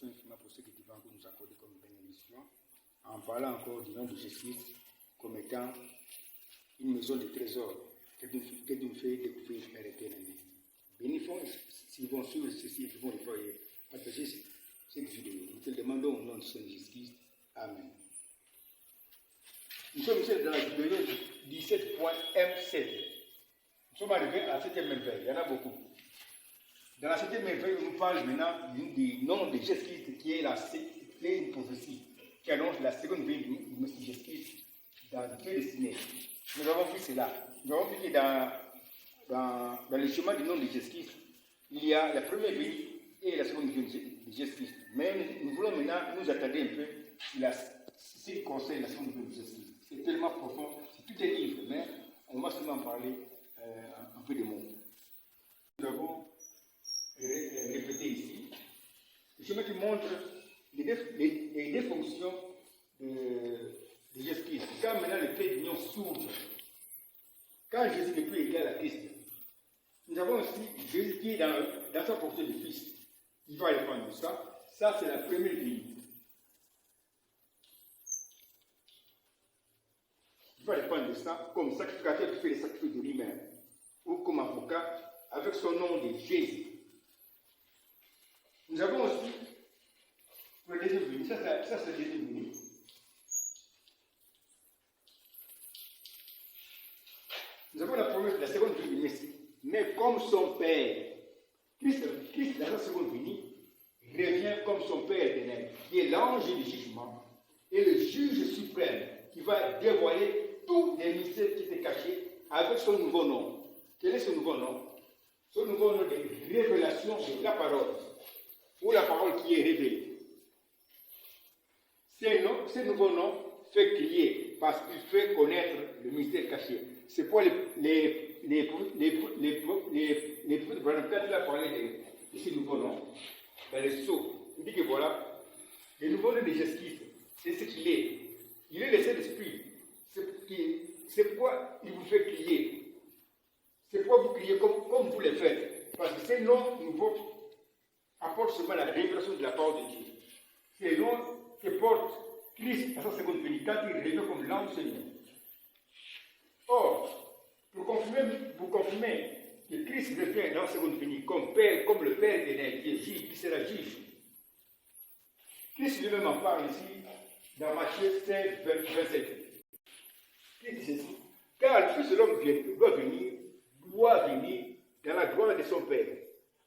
remercions infiniment pour ce que Dieu va nous accorder comme bénédiction, en parlant encore du nom de Jésus comme étant une maison de trésors que Dieu nous fait découvrir et éternellement. Bénissons, s'ils vont suivre ceci, ils vont partager cette vidéo. Nous te le demandons au nom de Seigneur Jésus-Christ. Amen. Nous sommes dans la vidéo 17.M7. Nous sommes arrivés à la 7e merveille. Il y en a beaucoup. Dans la 7e merveille, on nous parle maintenant du nom de Jésus-Christ qui est une prophétie qui annonce la seconde venue du Messie Jésus-Christ dans Dieu destiné. Nous avons vu cela. Nous avons vu que dans le chemin du nom de Jésus-Christ, il y a la première venue et la seconde venue de Jésus-Christ. Mais nous voulons maintenant nous attarder un peu sur ce qui concerne la seconde venue de Jésus-Christ. C'est tellement profond, c'est tout un livre, mais on va seulement parler un peu de mots. Nous avons répété ici le chemin qui montre les deux fonctions de Jésus-Christ. Quand maintenant le trait d'union s'ouvre, quand Jésus n'est plus égal à Christ, nous avons aussi Jésus qui est dans sa portée de Fils. Il va répondre ça. Ça, c'est la première vie. Il va répondre de ça comme sacrificateur qui fait les sacrifices de lui-même, ou comme avocat avec son nom de Jésus. Nous avons aussi pour le deuxième venue, ça c'est le deuxième venue. Nous avons la promesse de la seconde venue du Messie. Mais comme son Père, Christ dans la seconde venue, revient comme son Père éternel, qui est l'ange du jugement et le juge suprême, qui va dévoiler tous les mystères qui étaient cachés avec son nouveau nom. Quel est ce nouveau nom? Son nouveau nom de révélation de la parole, ou la parole qui est révélée. Ce nouveau nom fait crier parce qu'il fait connaître le mystère caché. C'est pour les quand il a parlé de ce nouveau nom, dans les sceaux, il dit que voilà, le nouveau nom de Jésus-Christ, c'est ce qu'il est. Il est le Saint-Esprit. C'est pourquoi il vous fait crier. C'est pourquoi vous criez comme vous le faites. Parce que ces noms nouveaux apportent seulement la révélation de la parole de Dieu. C'est le nom que porte Christ à sa seconde venue, quand il revient comme l'enseignant. Or, pour confirmer que Christ revient dans la seconde venue comme le Père éternel, qui sera juge, Christ lui-même en parle ici dans Matthieu 16, 27. Il dit ceci: car le Fils de l'homme doit venir dans la gloire de son Père,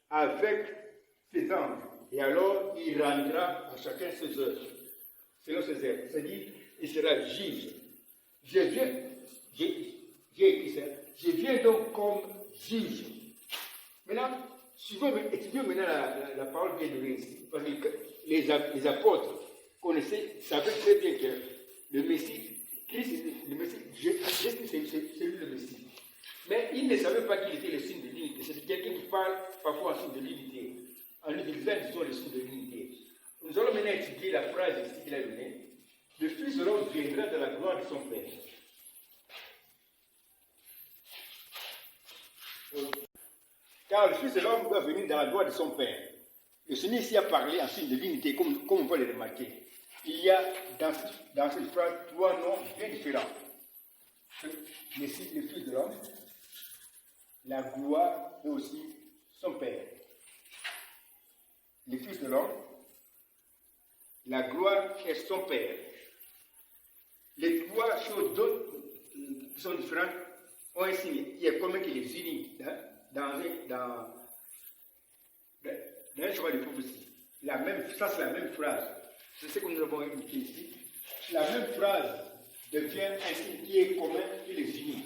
avec ses anges, et alors il rendra à chacun ses œuvres, selon ses œuvres. C'est-à-dire, il sera juge. Je viens donc comme juge. Maintenant, si vous étudiez maintenant la parole bien donnée ici, parce que les apôtres savaient très bien que le Messie, Christ, le Messie, Jésus, c'est lui le Messie. Mais ils ne savaient pas qu'il était le signe de l'unité. C'est quelqu'un qui parle parfois en signe de l'unité, en utilisant, disons, le signe de l'unité. Nous allons maintenant étudier la phrase ici qu'il a donnée. Le Fils de l'homme viendra dans la gloire de son Père. Car le Fils de l'homme doit venir dans la gloire de son Père. Le Seigneur ici a parlé en signe de l'unité, comme on peut le remarquer. Il y a dans cette phrase trois noms bien différents. Le Fils de l'homme, la gloire et aussi son Père. Le Fils de l'homme, la gloire et son Père. Les trois choses qui sont différentes ont un signe. Il y a combien qui les unit dans un chemin de prophétie. Ça, c'est la même phrase. C'est ce que nous avons écouté ici. La même phrase devient un signe qui est commun, qui les unit.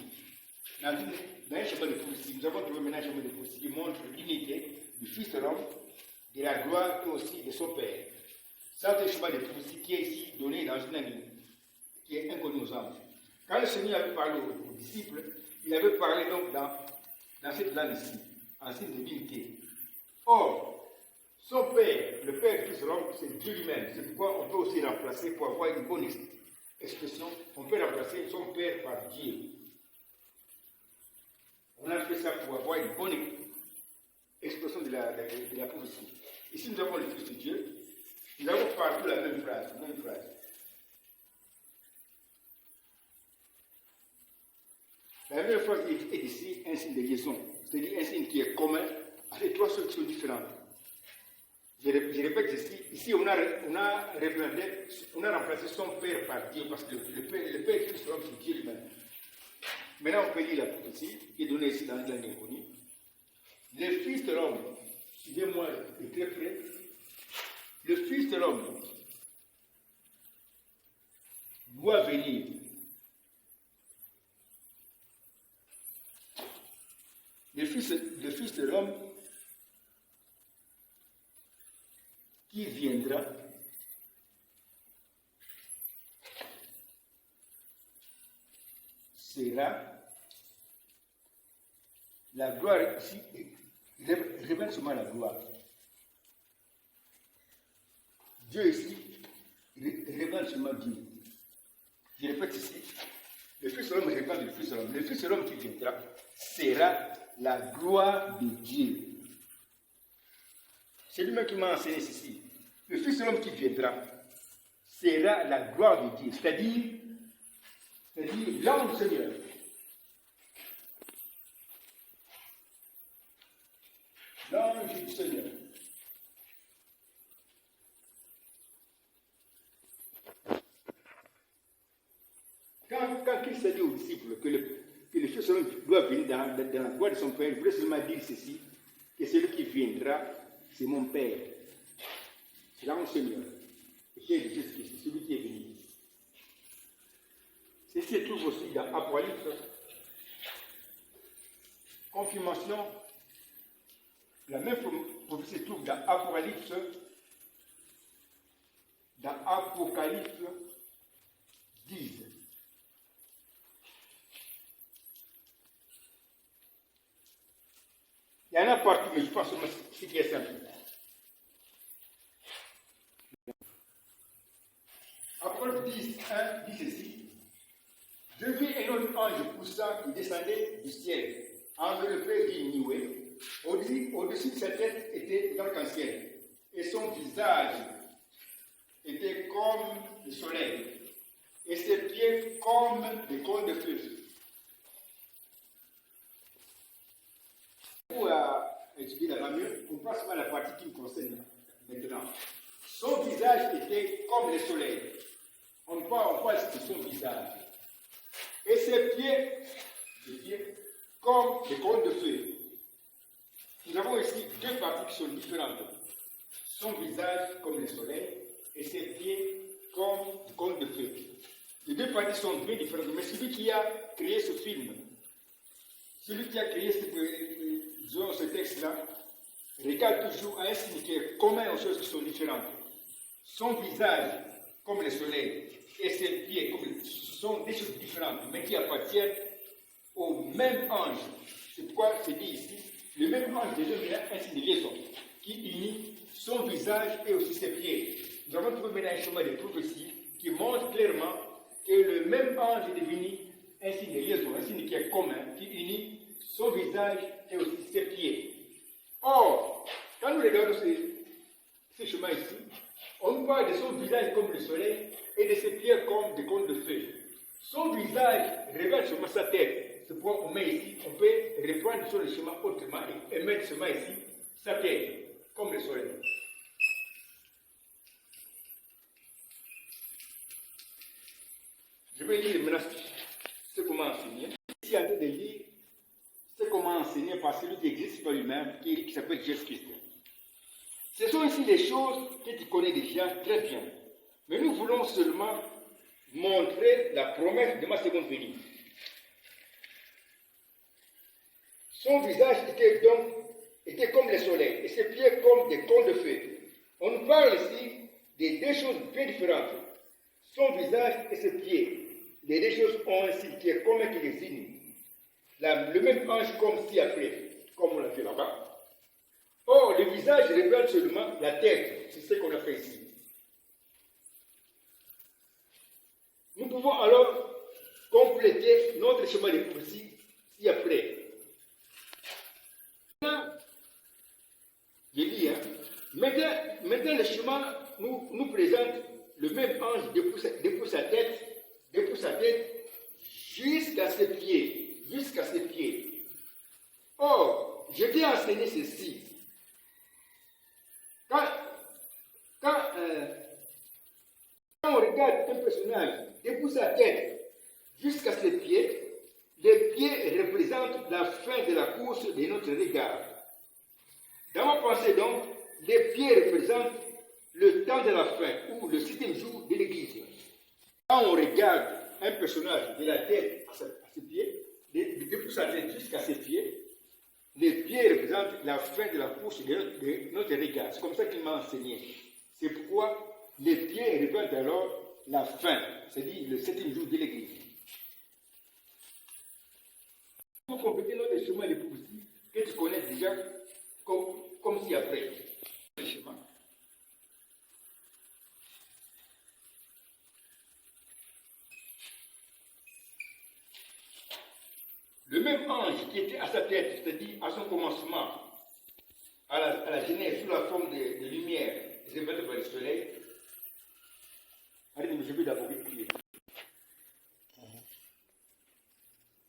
Dans un chemin de prophétie, nous avons trouvé maintenant un chemin de prophétie qui montre l'unité du Fils de l'homme, de la gloire et aussi de son Père. Ça, c'est un chemin de prophétie qui est ici donné dans une année, qui est inconnu aux anges. Quand le Seigneur avait parlé aux disciples, il avait parlé donc dans cette langue ici, en signe de l'unité. Or, son Père, le Père du Fils de l'homme, c'est Dieu lui-même. C'est pourquoi on peut aussi remplacer, pour avoir une bonne expression, on peut remplacer son Père par Dieu. On a fait ça pour avoir une bonne expression de la prophétie. Ici, nous avons le Fils de Dieu, Nous avons partout la même phrase, même phrase. La même phrase est ici un signe de liaison, c'est-à-dire un signe qui est commun avec trois choses qui sont différentes. Je répète ici on a remplacé son père par Dieu, parce que le père est Christ, l'homme, c'est Dieu lui-même. Maintenant, on peut lire la prophétie qui est donnée ici dans l'inconnu. Le Fils de l'homme, suivez-moi de très près, le Fils de l'homme doit venir. Le Fils de l'homme qui viendra sera la gloire ici, révèle seulement la gloire. Dieu ici révèle seulement Dieu. Je répète ici, le Fils de l'homme révèle le Fils de l'homme. Le Fils de l'homme qui viendra sera la gloire de Dieu. C'est lui-même qui m'a enseigné ceci. Le Fils de l'homme qui viendra sera la gloire de Dieu. C'est-à-dire l'ange du Seigneur. L'ange du Seigneur. Quand il s'est dit aux disciples que le Fils de l'homme doit venir dans la gloire de son Père, il voulait seulement dire ceci, que celui qui viendra, c'est mon Père. C'est l'ange Seigneur. Et c'est Jésus-Christ, c'est celui qui est venu. Ceci se trouve aussi dans Apocalypse. Confirmation. La même prophétie se trouve dans Apocalypse. Dans Apocalypse 10. Il y en a partout, mais je pense que c'est qui est simple. Apocalypse 10, 1 dit ceci. Je vis un autre ange poussant qui descendait du ciel, enveloppé d'une nuée. Au-dessus de sa tête était l'arc-en-ciel, et son visage était comme le soleil, et ses pieds comme des cônes de feu. Pour étudier la mieux, on passe par la partie qui me concerne maintenant. Son visage était comme le soleil. On parle de son visage. Et ses pieds comme des cônes de feu. Nous avons ici deux parties qui sont différentes. Son visage comme le soleil et ses pieds comme des cônes de feu. Les deux parties sont bien différentes, mais celui qui a créé ce film, celui qui a créé ce texte-là, regarde toujours un signe qui est commun aux choses qui sont différentes. Son visage comme le soleil et ses pieds comme ce sont des choses différentes, mais qui appartiennent au même ange. C'est pourquoi c'est dit ici, le même ange déjà un signe de liaison qui unit son visage et aussi ses pieds. Nous avons trouvé maintenant un chemin de prophétie qui montre clairement que le même ange est devenu un signe de liaison, un signe qui est commun, qui unit son visage et aussi ses pieds. Or, quand nous regardons ce chemin ici, on nous parle de son visage comme le soleil et de ses pieds comme des cônes de feu. Son visage révèle seulement sa tête. Ce point on met ici, on peut reprendre sur le chemin autrement et mettre seulement ici sa tête, comme le soleil. Je vais lire maintenant ce qu'on m'a enseigné. Ici, en train de lire ce qu'on m'a enseigné par celui qui existe par lui-même, qui s'appelle Jésus-Christ. Ce sont ici des choses que tu connais déjà très bien. Mais nous voulons seulement montrer la promesse de ma seconde venue. Son visage était comme le soleil et ses pieds comme des cônes de feu. On nous parle ici de deux choses bien différentes. Son visage et ses pieds. Les deux choses ont un signe qui est commun qui les unit. Le même ange comme ci-après, comme on l'a fait là-bas. Or, le visage révèle seulement la tête. C'est ce qu'on a fait ici. Nous pouvons alors compléter notre chemin de prophétie ci-après. Je lis, Maintenant, le chemin nous présente le même ange depuis sa tête jusqu'à ses pieds. Or, je t'ai enseigné ceci. Quand on regarde un personnage depuis sa tête jusqu'à ses pieds, les pieds représentent la fin de la course de notre regard. Dans ma pensée donc, les pieds représentent le temps de la fin ou le 7e jour de l'Église. Quand on regarde un personnage de la tête à ses pieds, depuis sa tête jusqu'à ses pieds, les pieds représentent la fin de la course de notre regard. C'est comme ça qu'il m'a enseigné. C'est pourquoi les pieds représentent alors la fin, c'est-à-dire le 7e jour de l'Église. Pour compléter notre chemin de prophétie, que tu connais déjà comme si après. Le chemin. Le même ange qui était à sa tête, c'est-à-dire à son commencement, à la Genèse, sous la forme de lumière, révélée par le soleil. Allez, je vais d'abord prier.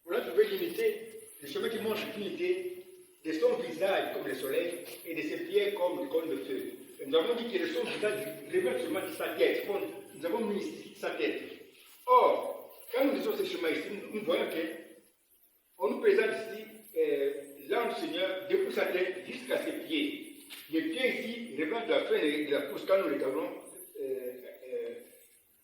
On a trouvé l'unité, le chemin qui montre l'unité de son visage comme le soleil et de ses pieds comme le cône de feu. Et nous avons dit que son visage révèle seulement sa tête. Nous avons mis ici sa tête. Or, quand nous lisons ce chemin ici, nous voyons que on nous présente ici l'ange Seigneur depuis sa tête jusqu'à ses pieds. Les pieds ici révèlent la fin de la course quand nous regardons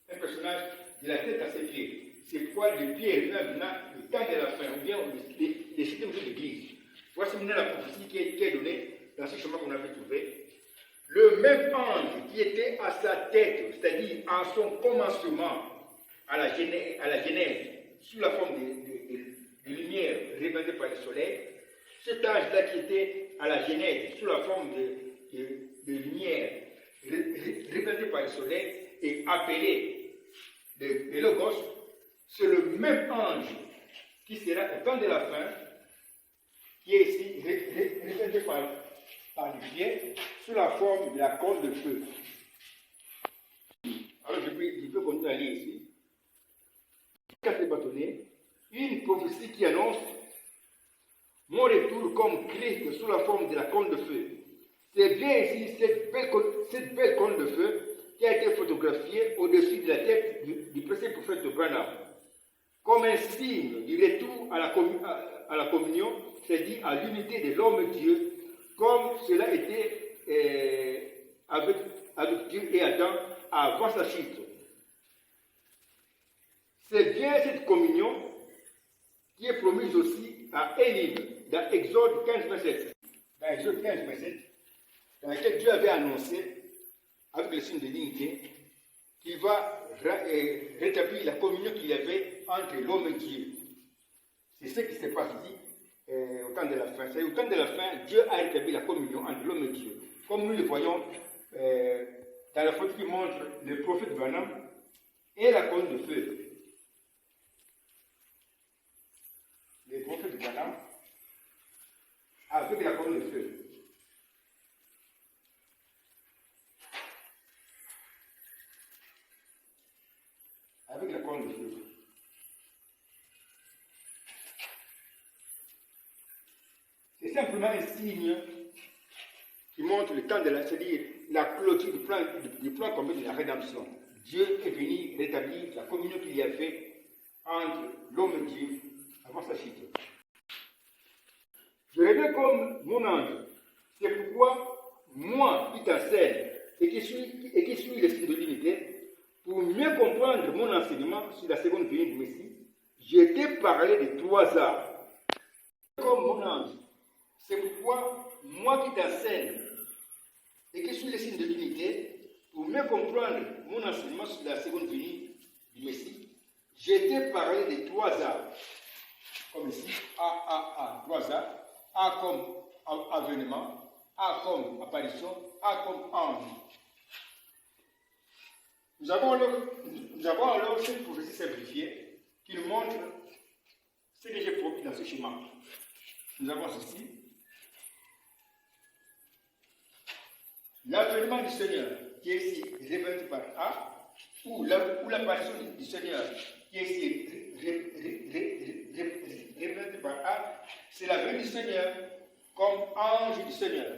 un personnage de la tête à ses pieds. C'est pourquoi les pieds révèlent maintenant le temps de la fin, ou bien les 7e jours de l'Église. Voici maintenant la prophétie qui est donnée dans ce chemin qu'on avait trouvé. Le même ange qui était à sa tête, c'est-à-dire en son commencement, à la Genèse, sous la forme de lumière révélée par le soleil, cet ange-là qui était à la Genèse, sous la forme de lumière révélée par le soleil et appelé de Logos, c'est le même ange qui sera au temps de la fin, qui est ici révélé par le pied, sous la forme de la cône de feu. Alors je peux continuer à lire ici. 4 bâtonnets, une prophétie qui annonce mon retour comme Christ sous la forme de la cône de feu. C'est bien ici cette belle cône de feu qui a été photographiée au-dessus de la tête du précédent prophète de Branham, comme un signe du retour à la communion, c'est-à-dire à l'unité de l'homme-Dieu, comme cela était avec Dieu et Adam avant sa chute. C'est bien cette communion qui est promise aussi à Élie dans Exode 15, 27. Dans Exode 15, 27, dans lequel Dieu avait annoncé, avec le signe de l'unité, qu'il va rétablir la communion qu'il y avait entre l'homme et Dieu. C'est ce qui se passe ici au temps de la fin. C'est au temps de la fin, Dieu a rétabli la communion entre l'homme et Dieu. Comme nous le voyons dans la photo qui montre le prophète Branham et la colonne de feu. Le prophète Branham avec la colonne de feu. Avec la colonne de feu. C'est simplement un signe qui montre le temps de c'est-à-dire la clôture du plan commun de la rédemption. Dieu est venu rétablir la communion qu'il y avait entre l'homme et Dieu avant sa chute. Je révèle comme mon ange. C'est pourquoi moi qui t'enseigne et qui suis le signe de l'unité, pour mieux comprendre mon enseignement sur la seconde venue du Messie, je t'ai parlé de 3 arts. Comme mon ange. C'est pourquoi moi qui t'enseigne et qui suis le signe de l'unité, pour mieux comprendre mon enseignement sur la seconde venue du Messie, je t'ai parlé de 3 arts. Comme ici, A, 3 arts. A comme avènement, A comme apparition, A comme ange. Nous avons alors cette prophétie simplifiée qui nous montre ce que j'ai promis dans ce schéma. Nous avons ceci. l'avènement du Seigneur, qui est ici représenté par A, ou l'apparition du Seigneur, qui est ici représenté par A, c'est la venue du Seigneur comme ange du Seigneur.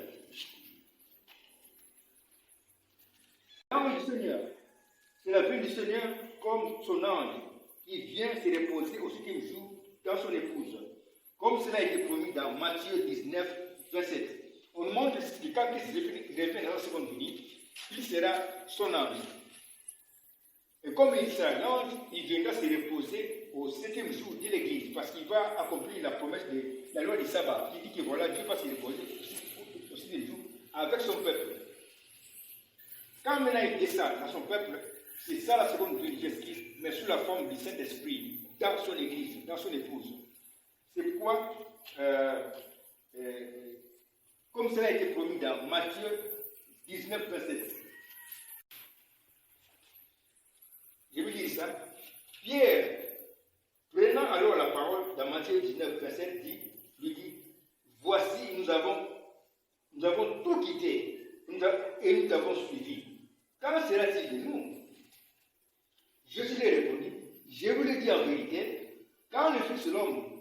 L'ange du Seigneur, c'est la venue du Seigneur comme son ange, qui vient se reposer au 7e jour dans son épouse. Comme cela a été promis dans Matthieu 19, 27. On nous montre que quand Christ revient dans la seconde venue, il sera son ange. Et comme il sera l'ange, il viendra se reposer au 7e jour de l'Église, parce qu'il va accomplir la promesse de la loi du sabbat, qui dit que voilà, Dieu va se reposer au 7e jour avec son peuple. Quand maintenant il descend dans son peuple, c'est ça la seconde venue de Jésus-Christ, mais sous la forme du Saint-Esprit, dans son Église, dans son épouse. C'est pourquoi, comme cela a été promis dans Matthieu 19, 27. Je vous dis ça. Pierre, prenant alors la parole dans Matthieu 19, 27, lui dit, voici, nous avons tout quitté et nous avons suivi. Quand sera-t-il de nous? Jésus lui a répondu, je vous le dis en vérité, quand le Fils de l'homme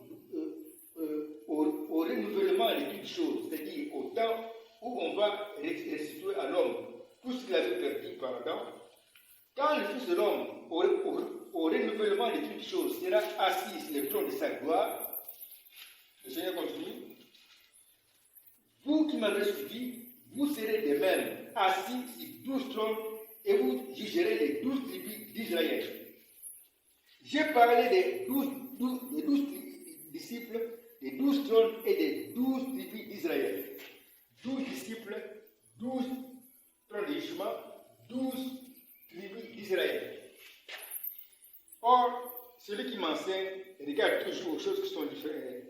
au renouvellement de toutes choses, c'est-à-dire au temps où on va restituer à l'homme tout ce qu'il avait perdu par Adam, quand le Fils de l'homme, au renouvellement de toutes choses, sera assis sur le trône de sa gloire, le Seigneur continue, vous qui m'avez suivi, vous serez de même assis sur 12 trônes et vous jugerez les 12 tribus d'Israël. J'ai parlé des 12 disciples, des 12 trônes et des 12 tribus d'Israël. 12 disciples, 12 trônes de jugement, 12 tribus d'Israël. Or, celui qui m'enseigne regarde toujours aux choses qui sont différentes,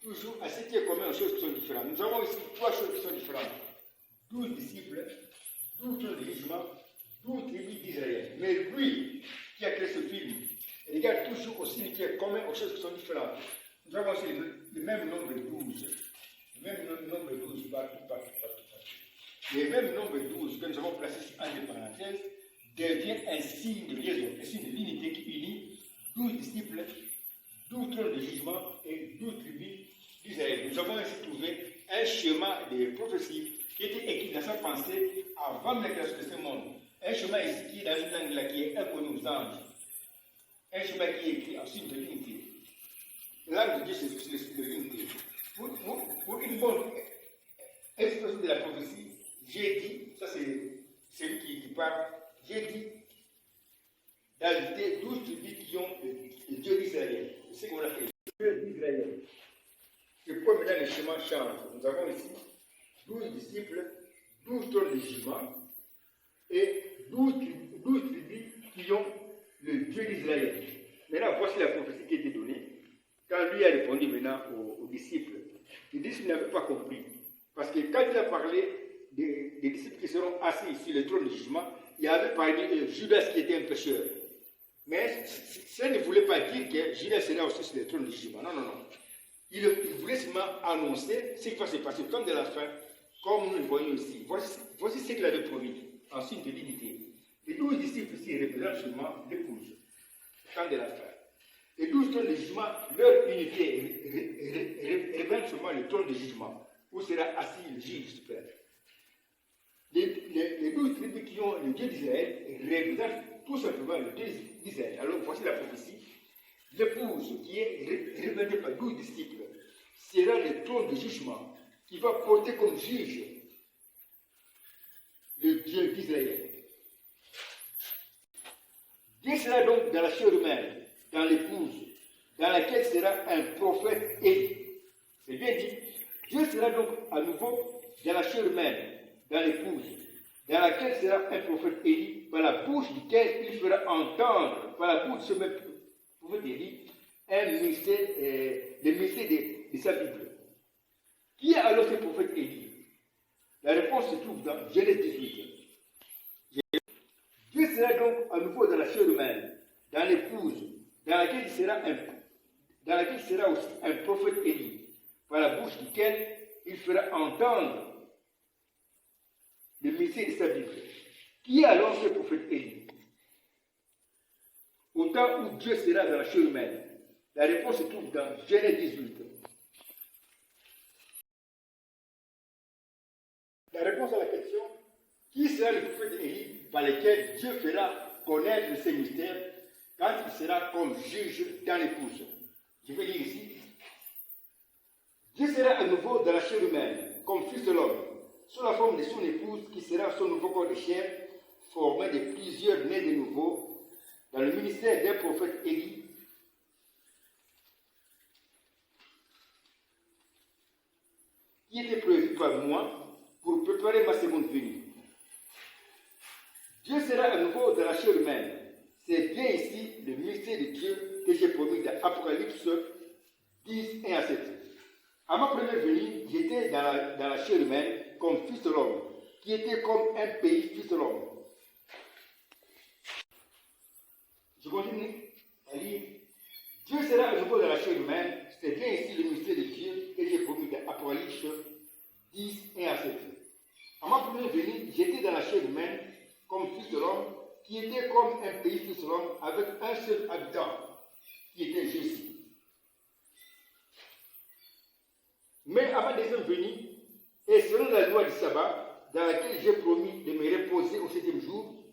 toujours à ce qui est commun aux choses qui sont différentes. Nous avons ici 3 choses qui sont différentes. 12 disciples, 12 trônes de jugement, 12 tribus d'Israël. Mais lui qui a créé ce film, regarde toujours aussi ce qui est commun aux choses qui sont différentes. Nous avons aussi le même nombre de 12. Le même nombre de 12 partout. Le même nombre de 12 que nous avons placé ici entre parenthèses devient un signe de liaison, un signe de l'unité qui unit 12 disciples, 12 trônes de jugement et 12 tribus d'Israël. Nous avons ainsi trouvé un schéma de prophétie qui était écrit dans sa pensée avant la création de ce monde. Un schéma ici qui est dans une langue là qui est inconnu aux anges. Un schéma qui est écrit en signe de l'unité. L'âme de Dieu, c'est de l'unité. Pour une bonne expression de la prophétie, j'ai dit, ça c'est celui qui parle, j'ai dit d'ajouter 12 tribus qui ont le Dieu d'Israël. C'est ce qu'on appelle le Dieu d'Israël. C'est pourquoi maintenant le schéma change. Nous avons ici 12 disciples, 12 trônes de jugement et 12 tribus qui ont le Dieu d'Israël. Maintenant, voici la prophétie qui a été donnée. Quand lui a répondu maintenant aux disciples, les disciples n'avaient pas compris. Parce que quand il a parlé des disciples qui seront assis sur le trône de jugement, il avait parlé de Judas qui était un pécheur. Mais ça ne voulait pas dire que Judas serait aussi sur le trône de jugement. Non, non, non. Il voulait seulement annoncer ce qui va se passer au temps de la fin, comme nous le voyons ici. Voici ce qu'il avait promis, en signe de dignité. Les 12 disciples ici représentent seulement l'épouse, au temps de la fin. Les 12 trônes de jugement, leur unité représente seulement le trône de jugement, où sera assis le juge suprême. Les 12 tribus qui ont le Dieu d'Israël représentent tout simplement le Dieu d'Israël. Alors voici la prophétie. L'épouse qui est représentée par 12 disciples sera le trône de jugement qui va porter comme juge le Dieu d'Israël. Dieu sera donc dans la chair humaine, dans l'épouse, dans laquelle sera un prophète Élie. C'est bien dit. Dieu sera donc à nouveau dans la chair humaine, dans l'épouse, dans laquelle sera un prophète Élie, par la bouche duquel il fera entendre, par la bouche de ce même prophète Élie, le mystère de sa Bible. Qui est alors ce prophète Élie? La réponse se trouve dans Genèse 18. Dieu sera donc à nouveau dans la chair humaine, dans l'épouse, dans laquelle sera aussi un prophète Élie, par la bouche duquel il fera entendre le Messie de sa Bible. Qui est alors ce prophète Élie? Au temps où Dieu sera dans la chair humaine. La réponse se trouve dans Genèse 18. La réponse à la question, qui sera le prophète Élie par lequel Dieu fera connaître ses mystères quand il sera comme juge dans l'épouse? Je vais lire ici. Dieu sera à nouveau dans la chair humaine, comme fils de l'homme, sous la forme de son épouse qui sera son nouveau corps de chair, formé de plusieurs nés de nouveau, dans le ministère d'un prophète Élie, qui était prévu par moi pour préparer ma seconde venue. Dieu sera à nouveau dans la chair humaine. C'est bien ici le mystère de Dieu que j'ai promis dans Apocalypse 10, 1 à 7. À ma première venue, j'étais dans la chair humaine comme fils de l'homme, qui était comme un pays fils de l'homme. Je continue à lire. Dieu sera à nouveau dans la chair humaine. C'est bien ici le mystère de Dieu que j'ai promis dans Apocalypse 10, 1 à 7. À ma première venue, j'étais dans la chair humaine comme fils de l'homme, qui était comme un pays fils de l'homme, avec un seul habitant, qui était Jésus. Mais à ma deuxième venue, et selon la loi du sabbat, dans laquelle j'ai promis de me reposer au septième jour,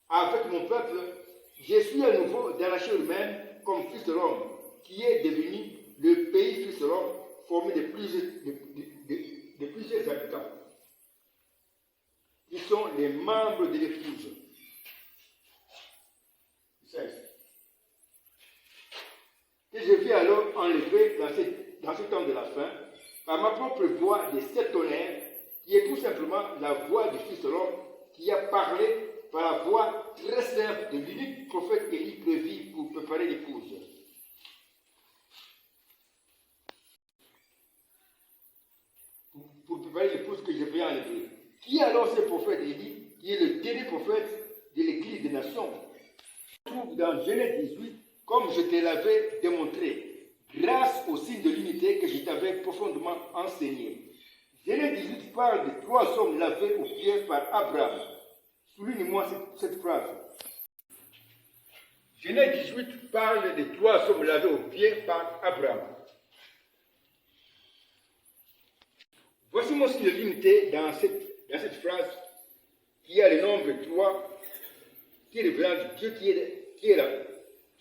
avec mon peuple, je suis à nouveau dans la chair humaine comme fils de l'homme, qui est devenu le pays fils de l'homme, formé de plusieurs habitants, qui sont les membres de l'épouse. Que je vais alors enlever dans ce temps de la fin, par ma propre voix de sept tonnerres, qui est tout simplement la voix du Fils de l'homme, qui a parlé par la voix très simple de l'unique prophète Élie prévu pour préparer l'épouse. Pour préparer l'épouse que je vais enlever. Qui est alors ce prophète Élie, qui est le dernier prophète de l'Église des nations? On trouve dans Genèse 18, comme je te l'avais démontré, grâce au signe de l'unité que je t'avais profondément enseigné. Genèse 18 parle de 3 hommes lavés aux pieds par Abraham. Souligne-moi cette phrase. Genèse 18 parle de 3 hommes lavés aux pieds par Abraham. Voici mon signe de l'unité dans cette phrase qui a le nombre 3, qui est le blanc de Dieu, qui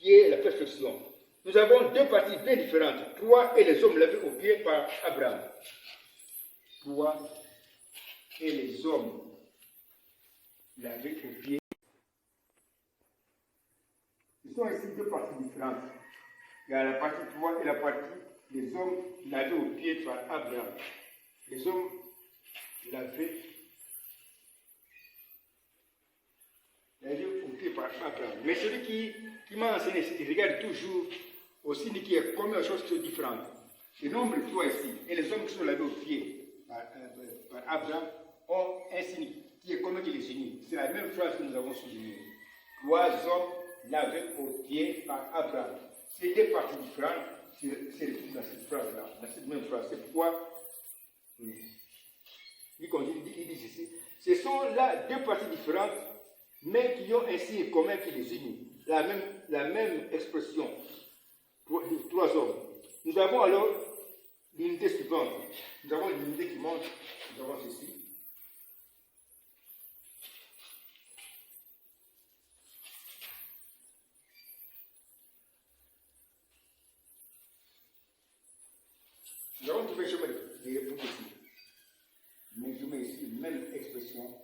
est la perfection. Nous avons deux parties bien différentes. 3 et les hommes lavés aux pieds par Abraham. 3 et les hommes lavés aux pieds. Ce sont ici deux parties différentes. Il y a la partie 3 et la partie des hommes lavés aux pieds par Abraham. Les hommes lavés aux pieds par Abraham. Mais celui qui m'a enseigné, il regarde toujours au signe qui est comme une chose différente. Le nombre 3 ici, et les hommes qui sont lavés aux pieds par Abraham ont un signe qui est commun qui les unit. C'est la même phrase que nous avons soulignée. 3 hommes lavés aux pieds par Abraham. C'est deux parties différentes, c'est dans cette phrase-là, dans cette même phrase. C'est pourquoi il dit ceci. Ce sont là deux parties différentes, mais qui ont un signe commun qui les unit. La même expression. 3 hommes. Nous avons alors l'unité suivante. Nous avons l'unité qui montre. Nous avons ceci. Nous avons trouvé un chemin de réponse ici. Mais je mets ici la même expression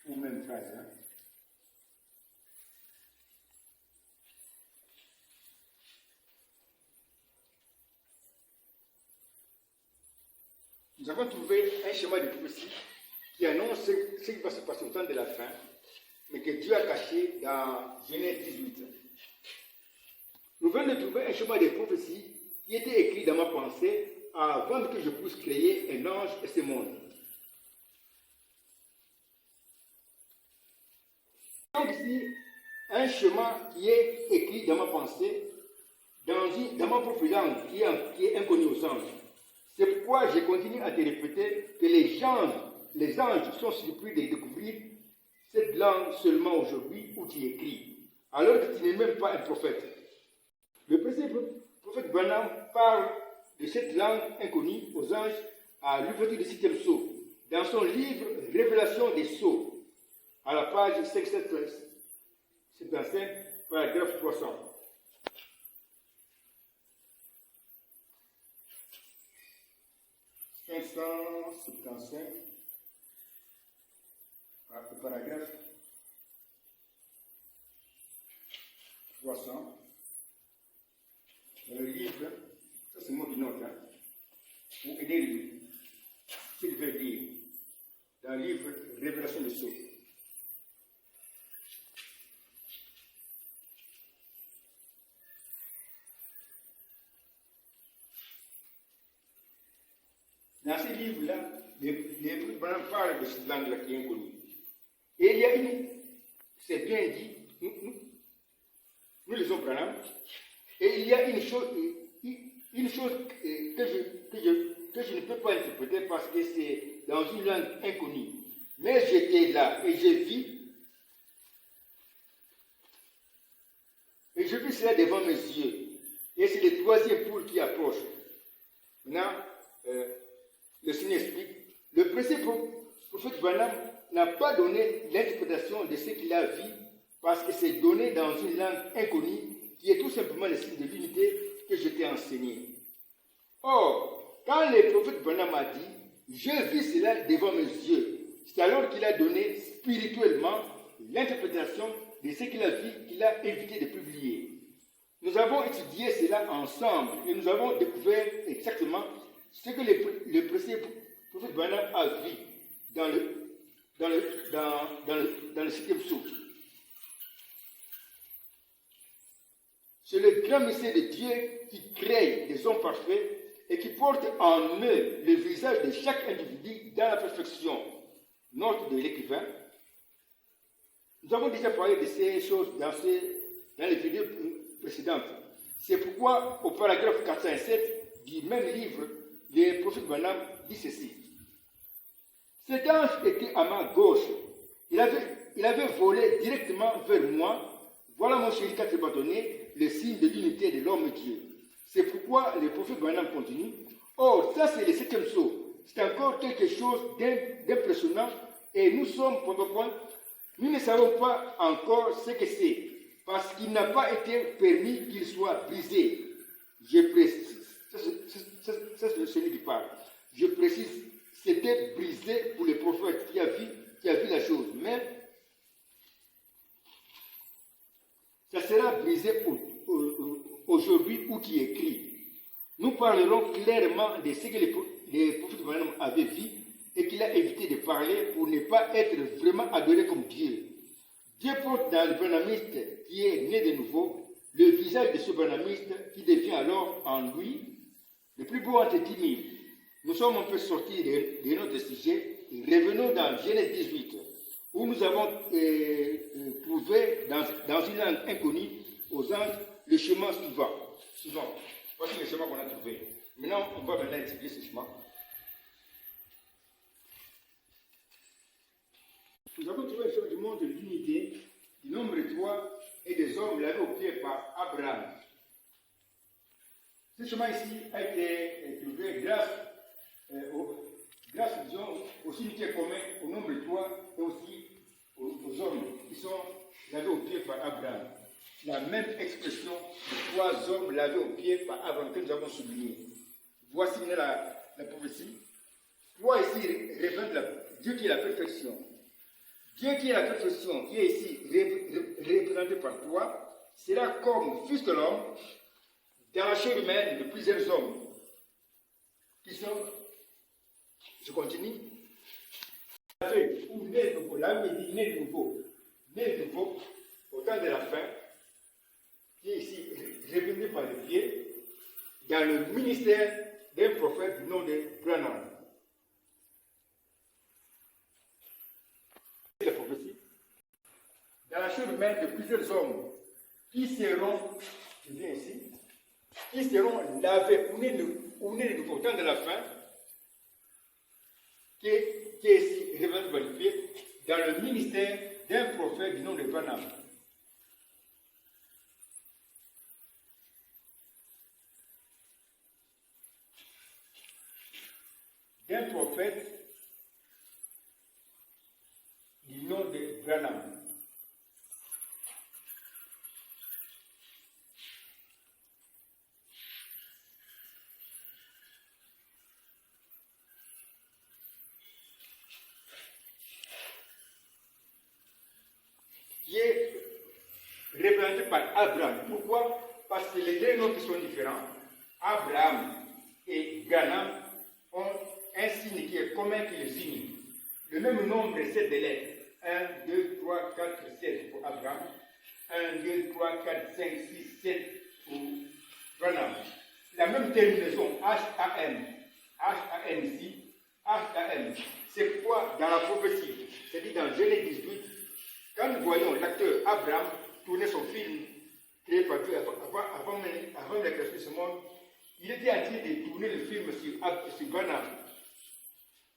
ou même phrase. Hein. Nous avons trouvé un schéma de prophétie qui annonce ce qui va se passer au temps de la fin, mais que Dieu a caché dans Genèse 18. Nous venons de trouver un schéma de prophétie qui était écrit dans ma pensée avant que je puisse créer un ange et ce monde. Donc ici, un schéma qui est écrit dans ma pensée, dans ma propre langue, qui est inconnu aux anges. C'est pourquoi je continue à te répéter que les anges sont surpris de découvrir cette langue seulement aujourd'hui où tu écris, alors que tu n'es même pas un prophète. Le prophète Branham parle de cette langue inconnue aux anges à l'ouverture du 6e sceau, dans son livre Révélation des sceaux, à la page 575, paragraphe 300. Paragraphe 300. Dans le livre, ça c'est moi qui note, pour aider s'il veut dire, dans le livre Révélation des sceaux. Dans ces livres-là, les parlent de cette langue-là qui est inconnue. Et il y a c'est bien dit, nous les avons Branham, et il y a une chose que je ne peux pas interpréter parce que c'est dans une langue inconnue. Mais j'étais là et j'ai vu cela devant mes yeux. Et c'est le 3e poule qui approche. Maintenant, le Seigneur explique, le précédent prophète Branham n'a pas donné l'interprétation de ce qu'il a vu parce que c'est donné dans une langue inconnue qui est tout simplement le signe de l'unité que je t'ai enseigné. Or, quand le prophète Branham a dit « Je vis cela devant mes yeux », c'est alors qu'il a donné spirituellement l'interprétation de ce qu'il a vu, qu'il a évité de publier. Nous avons étudié cela ensemble et nous avons découvert exactement ce que le précédent prophète Branham a vu dans le 6e sceau. C'est le grand mystère de Dieu qui crée des hommes parfaits et qui porte en eux le visage de chaque individu dans la perfection. Note de l'écrivain. Nous avons déjà parlé de ces choses dans les vidéos précédentes. C'est pourquoi, au paragraphe 407 du même livre, le prophète Branham dit ceci. Cet ange était à ma gauche. Il avait volé directement vers moi. Voilà mon chéri 4 bâtonnets, le signe de l'unité de l'homme et Dieu. C'est pourquoi le prophète Branham continue. Or, ça c'est le 7e sceau. C'est encore quelque chose d'impressionnant et nous sommes, nous ne savons pas encore ce que c'est, parce qu'il n'a pas été permis qu'il soit brisé. Je précise, ça c'est celui qui parle. Je précise, c'était brisé pour le prophète qui a vu la chose, mais ça sera brisé aujourd'hui où qui écrit. Nous parlerons clairement de ce que le prophète Branham avait vu et qu'il a évité de parler pour ne pas être vraiment adoré comme Dieu. Dieu porte dans le branhamiste qui est né de nouveau le visage de ce branhamiste qui devient alors en lui le plus beau entre 10 000. Nous sommes un peu sortis de notre sujet et revenons dans Genèse 18 où nous avons trouvé dans une langue inconnue aux anges le chemin suivant. Voici le chemin qu'on a trouvé. Maintenant, on va étudier ce chemin. Nous avons trouvé le chemin du monde de l'unité, du nombre de toi et des hommes lavés au pied par Abraham. Ce chemin ici a été trouvé grâce disons, au cimetière commun, au nombre de toi et aussi aux hommes qui sont lavés au pied par Abraham. La même expression de 3 hommes lavés au pied par Abraham que nous avons souligné. Voici la prophétie. Toi ici représente Dieu qui est la perfection. Dieu qui est la perfection, qui est ici représenté par toi, sera comme fils de l'homme dans la chair humaine de plusieurs hommes qui sont, je continue, ou né nouveau, l'âme dit né nouveau, au temps de la fin, qui est ici représenté par le pied, dans le ministère d'un prophète du nom de Branham. La prophétie. Dans la chair humaine de plusieurs hommes qui seront, je viens ici, qui seront lavés, ou né de nouveau, tant de la fin, qui est ici révélé dans le ministère d'un prophète du nom de Branham. D'un prophète du nom de Branham. Qui est représenté par Abraham. Pourquoi? Parce que les deux noms qui sont différents, Abraham et Branham, ont un signe qui est commun qui les unit. Le même nombre de 7 lettres. 1, 2, 3, 4, 7 pour Abraham. 1, 2, 3, 4, 5, 6, 7 pour Branham. La même terminaison, H-A-M. H-A-M ici, H-A-M. C'est pourquoi dans la prophétie, c'est-à-dire dans Genèse 18, quand nous voyons l'acteur Abraham tourner son film créé par Dieu avant la création de ce monde, il était en train de tourner le film sur Branham.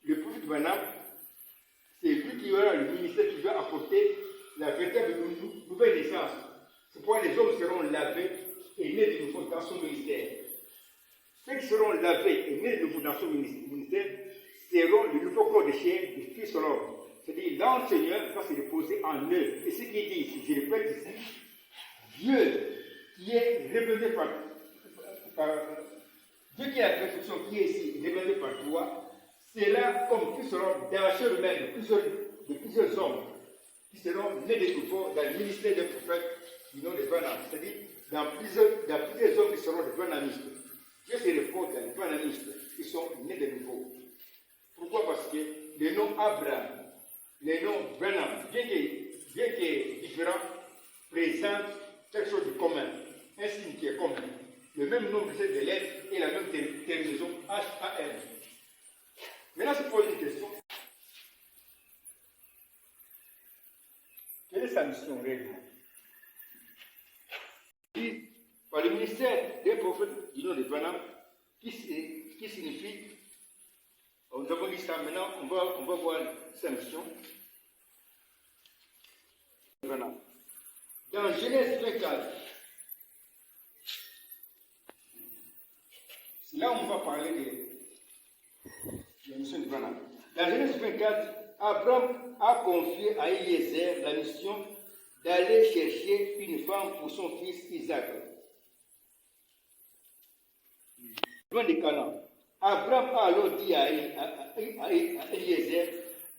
Le prophète Branham, c'est lui qui aura le ministère qui va apporter la véritable nouvelle naissance. C'est pourquoi les hommes seront lavés et nés de nouveau dans son ministère. Ceux qui seront lavés et nés de nouveau dans son ministère seront le nouveau corps de chair du Fils de l'homme. C'est-à-dire, l'enseigneur va se reposer en eux. Et ce qu'il dit ici, je répète ici, Dieu qui est révélé par Dieu qui est la perfection qui est ici révélé par toi, c'est là comme qui seront dans la chair humaine de plusieurs hommes qui seront nés de nouveau dans le ministère des prophètes du nom de Branham. C'est-à-dire, dans plusieurs hommes qui seront des branhamistes. Dieu se repose dans les branhamistes qui sont nés de nouveau. Pourquoi? Parce que le nom Abraham, le nom Branham, bien qu'il est différent, présente quelque chose de commun, un signe qui est commun. Le même nombre de lettres et la même terminaison H-A-M. Maintenant, se pose une question. Quelle est sa mission réellement? Par le ministère des prophètes du nom de Branham, qui signifie, nous avons dit ça, maintenant on va voir sa mission. Dans Genèse 24, c'est là où on va parler de la mission de Branham. Dans Genèse 24, Abraham a confié à Eliezer la mission d'aller chercher une femme pour son fils Isaac. Loin de Canaan. Abraham a alors dit à Eliezer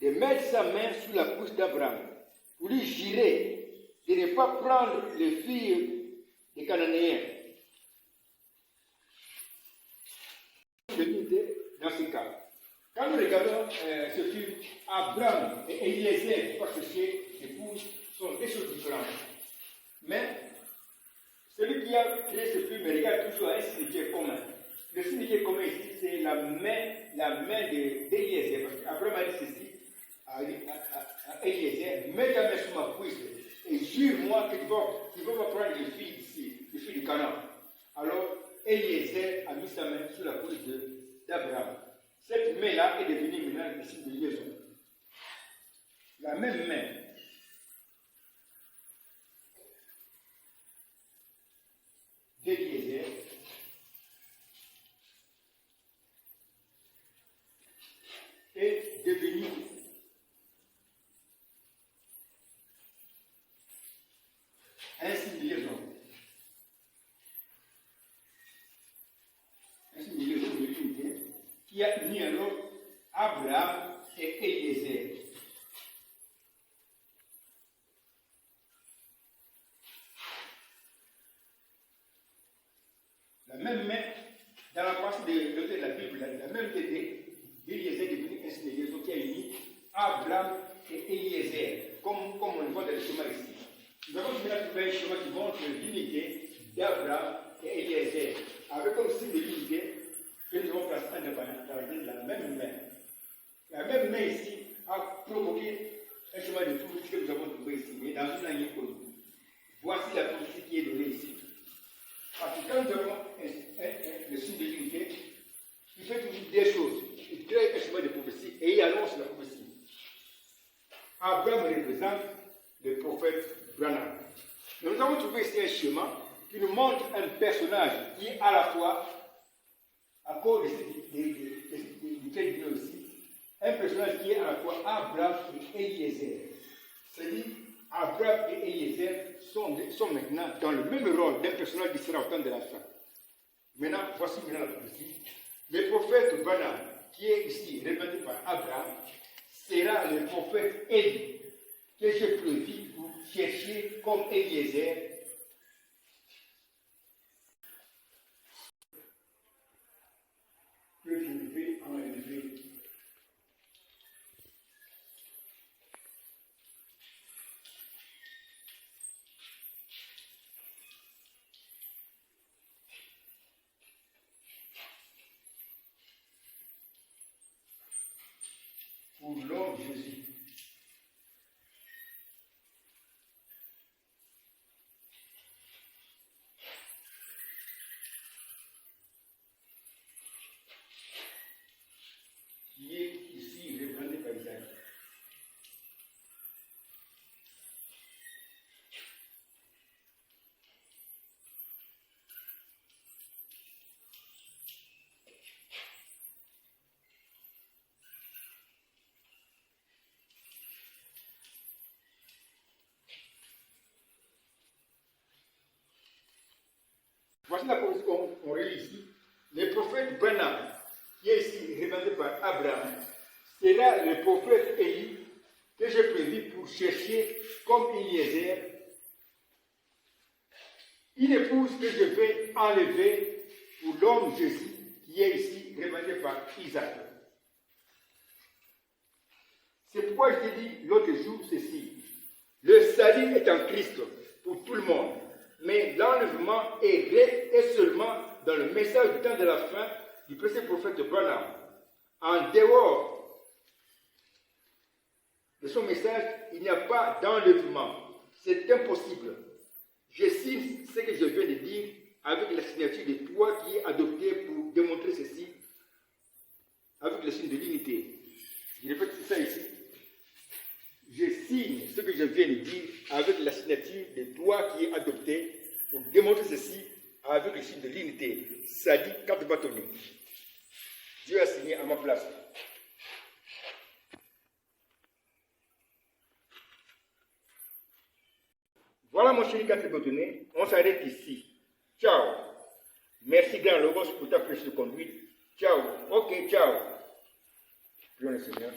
de mettre sa main sur la couche d'Abraham pour lui jurer de ne pas prendre les filles des Cananéens. Dans ce cas, quand nous regardons ce film, Abraham et Eliezer pour chercher épouse sont des choses différentes. Mais celui qui a créé ce film regarde toujours un signe commun. Le signe commun ici, c'est la main d'Eliezer. Parce qu'Abraham a dit ceci à Eliezer, mets ta main sur ma cuisse et jure-moi que tu ne vas pas prendre les filles ici, les filles du Canaan. Alors, Eliezer a mis sa main sur la cuisse d'Abraham. Cette main-là est devenue maintenant le signe de liaison. La même main. D'Eliezer est devenue un signe de liaison. Un signe de liaison de l'unité qui a uni alors Abraham et Eliezer. La même main, dans la partie de la Bible, la même tête d'Eliezer est devenu un signe de liaison qui a uni Abraham et Eliezer, comme on le voit dans le schéma ici. Nous avons maintenant trouvé un schéma qui montre l'unité d'Abraham et Eliezer, avec comme signe de l'unité que nous avons placé dans la même main. La même main ici a provoqué un schéma de tout que nous avons trouvé ici, mais dans une ligne connue. Voici la prophétie qui est donnée ici. Parce que quand nous avons le signe de l'unité, et il annonce la prophétie. Abraham représente le prophète Branham. Nous avons trouvé ici un schéma qui nous montre un personnage qui est à la fois, à cause duquel il aussi, un personnage qui est à la fois Abraham et Eliezer. C'est-à-dire, Abraham et Eliezer sont maintenant dans le même rôle d'un personnage qui sera au temps de la fin. Maintenant, voici maintenant la prophétie. Le prophète Branham, qui est ici représenté par Abraham, sera le prophète Élie, que je prévis pour chercher comme Eliezer. Que je vais enlever. Pour l'homme Jésus. Qui est ici représenté par Isaac. Voici la prophétie qu'on relit ici. Le prophète Branham, qui est ici représenté par Abraham, sera le prophète Élie que j'ai prévu pour chercher comme Eliezer une épouse que je vais enlever pour l'homme Jésus, qui est ici représenté par Isaac. C'est pourquoi je t'ai dit l'autre jour ceci. Le salut est en Christ pour tout le monde, mais l'enlèvement est seulement dans le message du temps de la fin du précédent prophète Branham. En dehors de son message, il n'y a pas d'enlèvement. C'est impossible. Je signe ce que je viens de dire avec la signature de toi qui est adopté pour démontrer ceci avec le signe de l'unité. Je répète ça ici. Je signe ce que je viens de dire avec la signature de toi qui est adopté pour démontrer ceci avec le signe de l'unité. Ça dit 4 bâtonnets. Dieu a signé à ma place. Voilà mon chéri 4 bâtonnets. On s'arrête ici. Ciao. Merci grand Logos pour ta précieuse conduite. Ciao. Ok, ciao. Prions le Seigneur.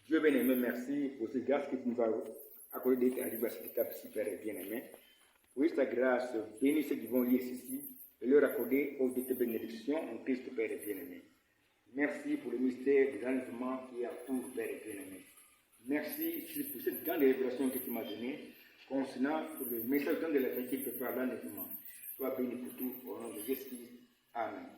Dieu bien-aimé, merci pour cette grâce que tu nous as accordée d'être arrivé à cette étape si Père et bien-aimé. Oui, ta grâce, bénis ceux qui vont lire ceci et leur accorder aux de tes bénédictions en Christ Père et bien-aimé. Merci pour le mystère de l'enlèvement qui est en cours, Père et bien-aimé. Merci pour cette grande révélation que tu m'as donnée concernant le message de la vie qui prépare l'enlèvement. Sois béni pour tout, au nom de Jésus. Amen.